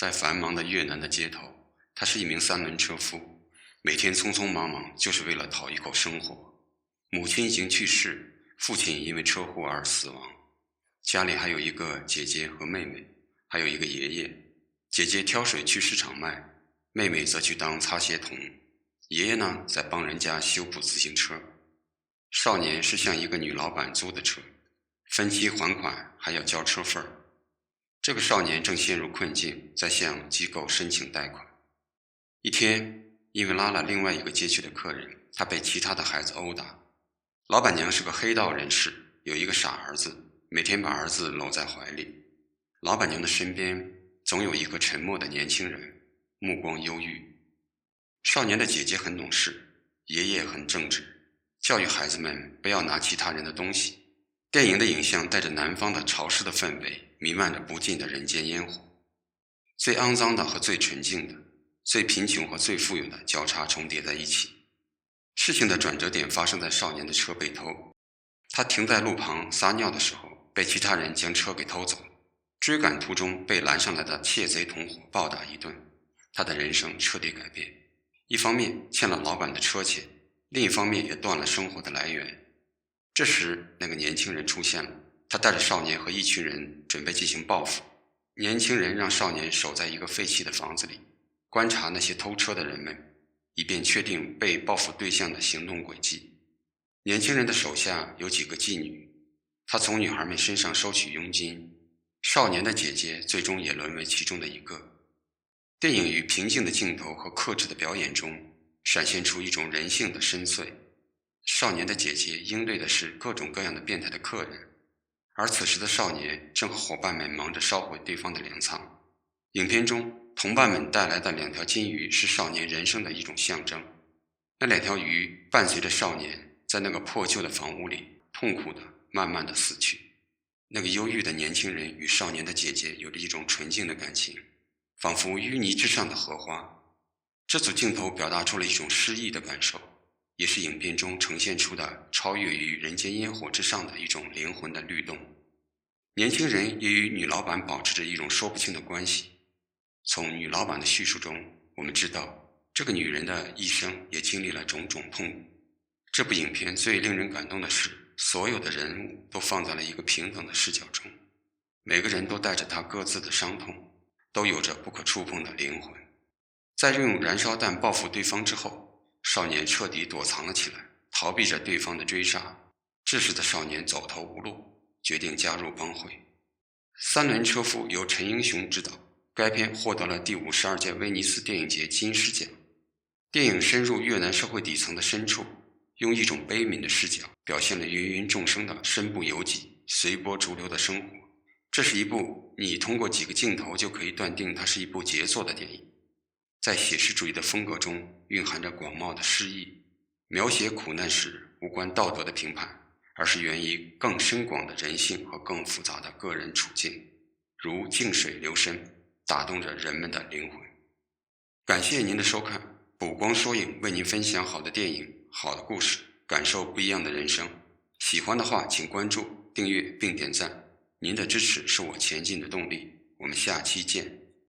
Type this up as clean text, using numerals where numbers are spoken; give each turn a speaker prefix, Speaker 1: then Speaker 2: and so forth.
Speaker 1: 在繁忙的越南的街头，他是一名三轮车夫，每天匆匆忙忙就是为了讨一口生活。母亲已经去世，父亲因为车祸而死亡，家里还有一个姐姐和妹妹，还有一个爷爷。姐姐挑水去市场卖，妹妹则去当擦鞋童，爷爷呢在帮人家修补自行车。少年是向一个女老板租的车，分期还款还要交车费。这个少年正陷入困境，在向机构申请贷款。一天，因为拉了另外一个街区的客人，他被其他的孩子殴打。老板娘是个黑道人士，有一个傻儿子，每天把儿子搂在怀里。老板娘的身边总有一个沉默的年轻人，目光忧郁。少年的姐姐很懂事，爷爷很正直，教育孩子们不要拿其他人的东西。电影的影像带着南方的潮湿的氛围，弥漫着不尽的人间烟火。最肮脏的和最纯净的，最贫穷和最富有的交叉重叠在一起。事情的转折点发生在少年的车被偷，他停在路旁撒尿的时候，被其他人将车给偷走。追赶途中被拦上来的窃贼同伙暴打一顿，他的人生彻底改变。一方面欠了老板的车钱，另一方面也断了生活的来源。这时那个年轻人出现了，他带着少年和一群人准备进行报复。年轻人让少年守在一个废弃的房子里，观察那些偷车的人们，以便确定被报复对象的行动轨迹。年轻人的手下有几个妓女，他从女孩们身上收取佣金。少年的姐姐最终也沦为其中的一个。电影与平静的镜头和克制的表演中，闪现出一种人性的深邃。少年的姐姐应对的是各种各样的变态的客人，而此时的少年正和伙伴们忙着烧毁对方的粮仓。影片中同伴们带来的2条金鱼是少年人生的一种象征。那2条鱼伴随着少年在那个破旧的房屋里痛苦的慢慢的死去。那个忧郁的年轻人与少年的姐姐有着一种纯净的感情，仿佛淤泥之上的荷花。这组镜头表达出了一种诗意的感受，也是影片中呈现出的超越于人间烟火之上的一种灵魂的律动。年轻人也与女老板保持着一种说不清的关系。从女老板的叙述中，我们知道这个女人的一生也经历了种种痛苦。这部影片最令人感动的是，所有的人物都放在了一个平等的视角中，每个人都带着他各自的伤痛，都有着不可触碰的灵魂。在用燃烧弹报复对方之后，少年彻底躲藏了起来，逃避着对方的追杀。这时的少年走投无路，决定加入帮会。三轮车夫由陈英雄执导，该片获得了第52届威尼斯电影节金狮奖。电影深入越南社会底层的深处，用一种悲悯的视角表现了芸芸众生的身不由己、随波逐流的生活。这是一部你通过几个镜头就可以断定它是一部杰作的电影。在写实主义的风格中蕴含着广袤的诗意，描写苦难时无关道德的评判，而是源于更深广的人性和更复杂的个人处境，如静水流深，打动着人们的灵魂。感谢您的收看，补光说影为您分享好的电影、好的故事，感受不一样的人生。喜欢的话请关注、订阅并点赞，您的支持是我前进的动力。我们下期见。